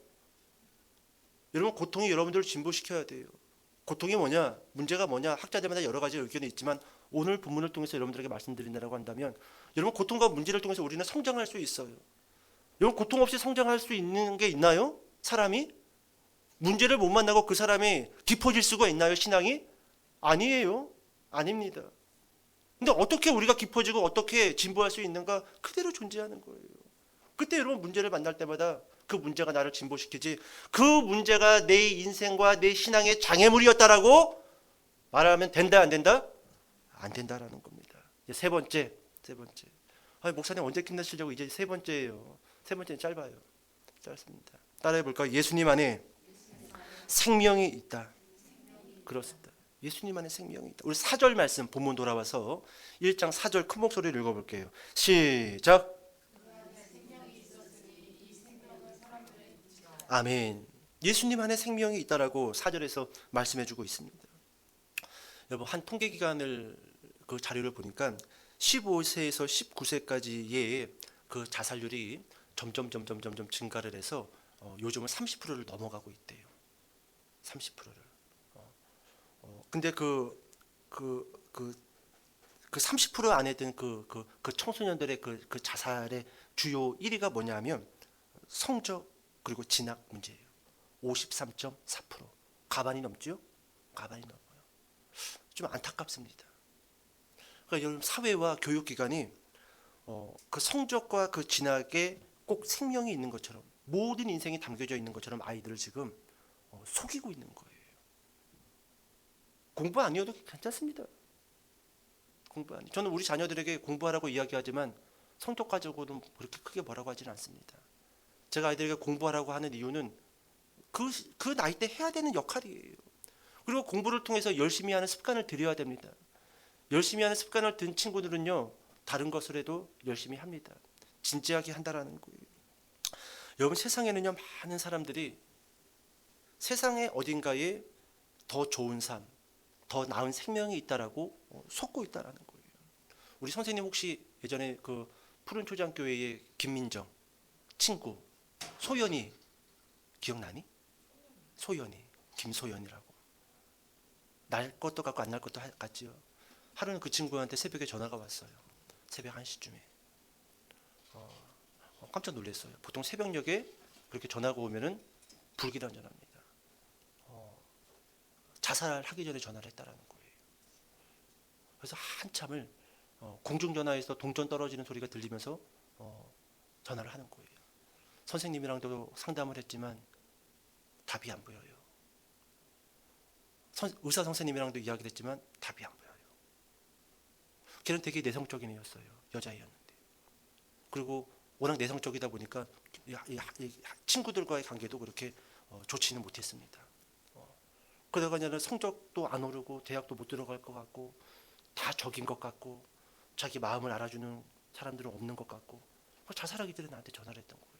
여러분 고통이 여러분들을 진보시켜야 돼요. 고통이 뭐냐? 문제가 뭐냐? 학자들마다 여러 가지 의견이 있지만 오늘 본문을 통해서 여러분들에게 말씀드린다고 한다면 여러분 고통과 문제를 통해서 우리는 성장할 수 있어요. 여러분 고통 없이 성장할 수 있는 게 있나요? 사람이? 문제를 못 만나고 그 사람이 깊어질 수가 있나요? 신앙이? 아니에요. 아닙니다. 근데 어떻게 우리가 깊어지고 어떻게 진보할 수 있는가? 그대로 존재하는 거예요. 그때 여러분 문제를 만날 때마다 그 문제가 나를 진보시키지 그 문제가 내 인생과 내 신앙의 장애물이었다라고 말하면 된다 안 된다? 안 된다라는 겁니다. 이제 세 번째. 목사님 언제 끝내시려고 이제 세 번째예요. 세 번째는 짧아요. 짧습니다. 따라해 볼까요? 예수님 안에 생명이 있다. 그렇습니다. 예수님 안에 생명이 있다. 우리 4절 말씀 본문 돌아와서 1장 4절 큰 목소리로 읽어볼게요. 시작. 아멘. 예수님 안에 생명이 있다라고 4절에서 말씀해주고 있습니다. 여러분, 한 통계기관을 그 자료를 보니까 15세에서 19세까지의 그 자살률이 점점 증가를 해서 요즘은 30%를 넘어가고 있대요. 30%를. 근데 그 30% 안에 든 그 청소년들의 그 자살의 주요 1위가 뭐냐면 성적 그리고 진학 문제예요. 53.4%. 가반이 넘죠? 가반이 넘어요. 좀 안타깝습니다. 그러니까 여러분, 사회와 교육기관이 그 성적과 그 진학에 꼭 생명이 있는 것처럼, 모든 인생이 담겨져 있는 것처럼 아이들을 지금 속이고 있는 거예요. 공부 아니어도 괜찮습니다. 공부 아니. 저는 우리 자녀들에게 공부하라고 이야기하지만 성적 가지고는 그렇게 크게 뭐라고 하지는 않습니다. 제가 아이들에게 공부하라고 하는 이유는 그 나이 때 해야 되는 역할이에요. 그리고 공부를 통해서 열심히 하는 습관을 들여야 됩니다. 열심히 하는 습관을 든 친구들은요, 다른 것을 해도 열심히 합니다. 진지하게 한다라는 거예요. 여러분, 세상에는요, 많은 사람들이 세상의 어딘가에 더 좋은 삶, 더 나은 생명이 있다라고 속고 있다라는 거예요. 우리 선생님 혹시 예전에 그 푸른 초장교회의 김민정 친구 소연이 기억나니? 소연이, 김소연이라고. 날 것도 같고 안 날 것도 같지요. 하루는 그 친구한테 새벽에 전화가 왔어요. 새벽 1시쯤에. 깜짝 놀랐어요. 보통 새벽녘에 그렇게 전화가 오면은 불길한 전화입니다. 자살하기 전에 전화를 했다라는 거예요. 그래서 한참을 공중전화에서 동전 떨어지는 소리가 들리면서 전화를 하는 거예요. 선생님이랑도 상담을 했지만 답이 안 보여요. 의사 선생님이랑도 이야기를 했지만 답이 안 보여요. 걔는 되게 내성적인 애였어요. 여자애였는데. 그리고 워낙 내성적이다 보니까 친구들과의 관계도 그렇게 좋지는 못했습니다. 그러다가 이제는 성적도 안 오르고 대학도 못 들어갈 것 같고 다 적인 것 같고 자기 마음을 알아주는 사람들은 없는 것 같고 자살하기 전에 나한테 전화를 했던 거예요.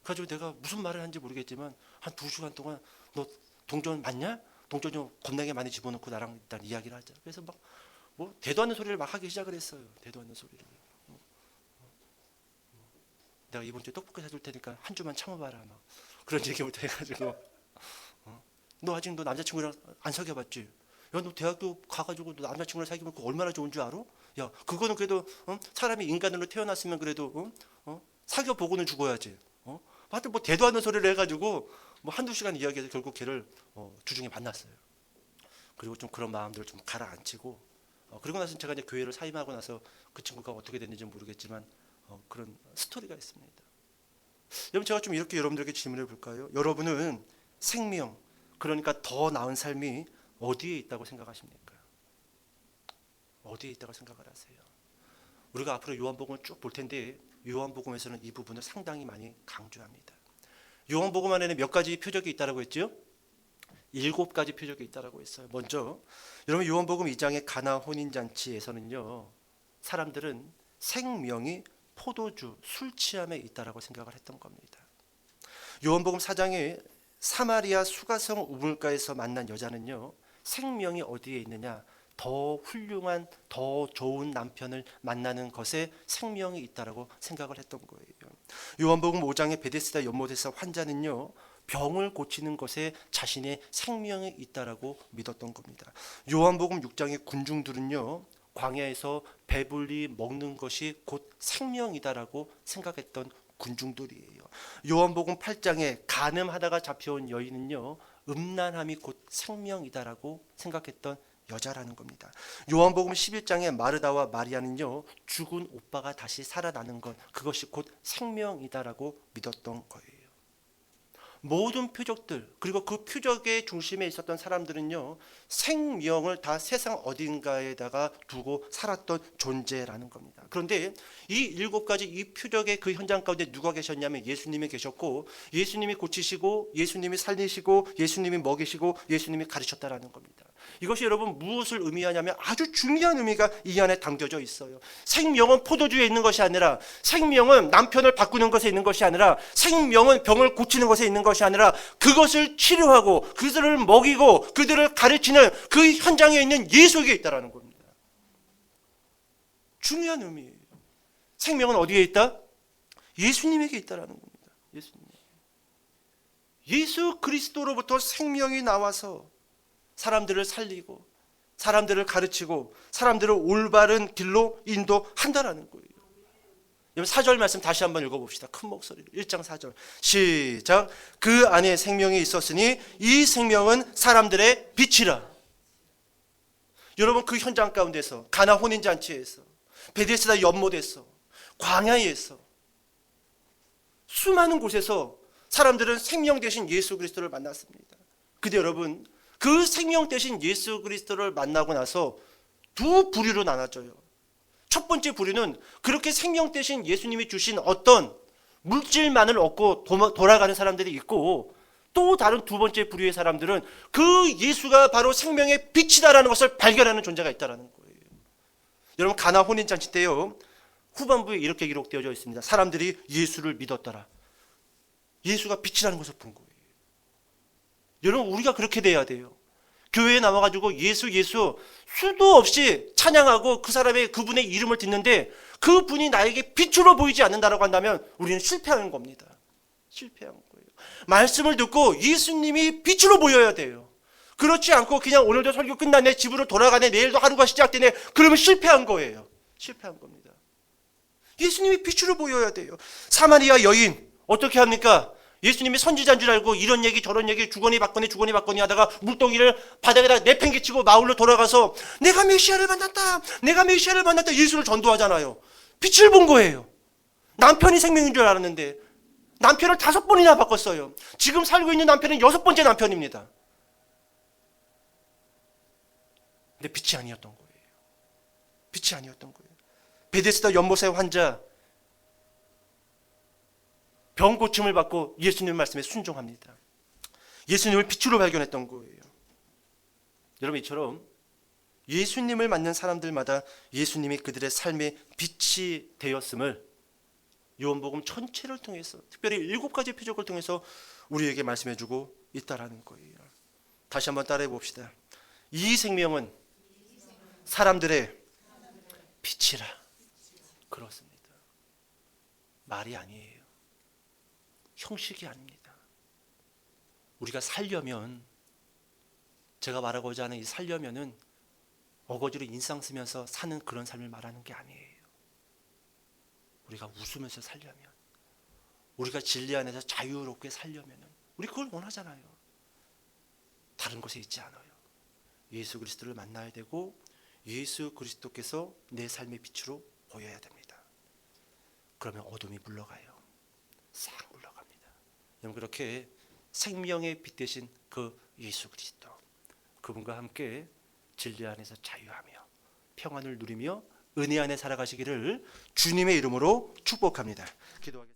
그래가지고 내가 무슨 말을 하는지 모르겠지만 한 2시간 동안 너 동전 맞냐? 동전 좀 겁나게 많이 집어넣고 나랑 일단 이야기를 하자. 그래서 막 뭐 대도 않는 소리를 막 하기 시작을 했어요. 대도 않는 소리를. 내가 이번 주에 떡볶이 사줄 테니까 한 주만 참아봐라. 막 그런 얘기부터 해가지고 너 아직 너 남자친구랑 안 사귀어봤지? 야, 너 대학교 가가지고 너 남자친구랑 사귀면 그거 얼마나 좋은 줄 알아? 야, 그거는 그래도 사람이 인간으로 태어났으면 그래도 사귀어보고는 죽어야지. 하여튼 뭐 대도 않는 소리를 해가지고 뭐 한두 시간 이야기해서 결국 걔를 주중에 만났어요. 그리고 좀 그런 마음들을 좀 가라앉히고 그리고 나서 제가 이제 교회를 사임하고 나서 그 친구가 어떻게 됐는지 모르겠지만 그런 스토리가 있습니다. 여러분, 제가 좀 이렇게 여러분들에게 질문해 볼까요? 여러분은 생명, 그러니까 더 나은 삶이 어디에 있다고 생각하십니까? 어디에 있다고 생각을 하세요? 우리가 앞으로 요한복음을 쭉 볼 텐데 요한복음에서는 이 부분을 상당히 많이 강조합니다. 요한복음 안에는 몇 가지 표적이 있다고 했죠? 7가지 표적이 있다고 했어요. 먼저 여러분, 요한복음 2장의 가나 혼인잔치에서는요, 사람들은 생명이 포도주, 술 취함에 있다라고 생각을 했던 겁니다. 요한복음 4장의 사마리아 수가성 우물가에서 만난 여자는요, 생명이 어디에 있느냐? 더 훌륭한, 더 좋은 남편을 만나는 것에 생명이 있다라고 생각을 했던 거예요. 요한복음 5장의 베데스다 연못에서 환자는요, 병을 고치는 것에 자신의 생명이 있다라고 믿었던 겁니다. 요한복음 6장의 군중들은요, 광야에서 배불리 먹는 것이 곧 생명이다라고 생각했던 군중들이에요. 요한복음 8장에 간음하다가 잡혀온 여인은요, 음란함이 곧 생명이다라고 생각했던 여자라는 겁니다. 요한복음 11장의 마르다와 마리아는요, 죽은 오빠가 다시 살아나는 것, 그것이 곧 생명이다라고 믿었던 거예요. 모든 표적들, 그리고 그 표적의 중심에 있었던 사람들은요, 생명을 다 세상 어딘가에다가 두고 살았던 존재라는 겁니다. 그런데 이 7가지 이 표적의 그 현장 가운데 누가 계셨냐면 예수님이 계셨고, 예수님이 고치시고, 예수님이 살리시고, 예수님이 먹이시고, 예수님이 가르쳤다라는 겁니다. 이것이 여러분 무엇을 의미하냐면 아주 중요한 의미가 이 안에 담겨져 있어요. 생명은 포도주에 있는 것이 아니라, 생명은 남편을 바꾸는 것에 있는 것이 아니라, 생명은 병을 고치는 것에 있는 것이 아니라, 그것을 치료하고 그들을 먹이고 그들을 가르치는 그 현장에 있는 예수에게 있다라는 겁니다. 중요한 의미예요. 생명은 어디에 있다? 예수님에게 있다라는 겁니다. 예수님. 예수 그리스도로부터 생명이 나와서 사람들을 살리고 사람들을 가르치고 사람들을 올바른 길로 인도한다라는 거예요. 여러분 4절 말씀 다시 한번 읽어봅시다. 큰 목소리로 1장 4절 시작. 그 안에 생명이 있었으니 이 생명은 사람들의 빛이라. 여러분 그 현장 가운데서, 가나 혼인잔치에서, 베데스다 연못에서, 광야에서, 수많은 곳에서 사람들은 생명 대신 예수 그리스도를 만났습니다. 근데 여러분 그 생명 대신 예수 그리스도를 만나고 나서 두 부류로 나눠져요. 첫 번째 부류는 그렇게 생명 대신 예수님이 주신 어떤 물질만을 얻고 돌아가는 사람들이 있고, 또 다른 두 번째 부류의 사람들은 그 예수가 바로 생명의 빛이다라는 것을 발견하는 존재가 있다는 거예요. 여러분 가나 혼인잔치 때요, 후반부에 이렇게 기록되어져 있습니다. 사람들이 예수를 믿었더라. 예수가 빛이라는 것을 본 거예요. 여러분 우리가 그렇게 돼야 돼요. 교회에 나와가지고 예수 수도 없이 찬양하고 그 사람의 그분의 이름을 듣는데 그분이 나에게 빛으로 보이지 않는다라고 한다면 우리는 실패하는 겁니다. 실패한 거예요. 말씀을 듣고 예수님이 빛으로 보여야 돼요. 그렇지 않고 그냥 오늘도 설교 끝났네, 집으로 돌아가네, 내일도 하루가 시작되네, 그러면 실패한 거예요. 실패한 겁니다. 예수님이 빛으로 보여야 돼요. 사마리아 여인 어떻게 합니까? 예수님이 선지자인 줄 알고 이런 얘기 저런 얘기 주거니 받거니 하다가 물동이를 바닥에다 내팽개치고 마을로 돌아가서 내가 메시아를 만났다 예수를 전도하잖아요. 빛을 본 거예요. 남편이 생명인 줄 알았는데 남편을 5번이나 바꿨어요. 지금 살고 있는 남편은 6번째 남편입니다. 근데 빛이 아니었던 거예요. 빛이 아니었던 거예요. 베데스다 연못의 환자, 병 고침을 받고 예수님 말씀에 순종합니다. 예수님을 빛으로 발견했던 거예요. 여러분 이처럼 예수님을 만난 사람들마다 예수님이 그들의 삶의 빛이 되었음을 요한복음 전체를 통해서, 특별히 7가지 표적을 통해서 우리에게 말씀해주고 있다라는 거예요. 다시 한번 따라해 봅시다. 이 생명은 사람들의 빛이라. 그렇습니다. 말이 아니에요. 형식이 아닙니다. 우리가 살려면, 제가 말하고자 하는 이 살려면은 어거지로 인상 쓰면서 사는 그런 삶을 말하는 게 아니에요. 우리가 웃으면서 살려면, 우리가 진리 안에서 자유롭게 살려면은 우리 그걸 원하잖아요. 다른 곳에 있지 않아요. 예수 그리스도를 만나야 되고 예수 그리스도께서 내 삶의 빛으로 보여야 됩니다. 그러면 어둠이 물러가요. 싹 물러갑니다. 여러분 그렇게 생명의 빛 되신 그 예수 그리스도, 그분과 함께 진리 안에서 자유하며 평안을 누리며 은혜 안에 살아가시기를 주님의 이름으로 축복합니다. 기도하겠습니다.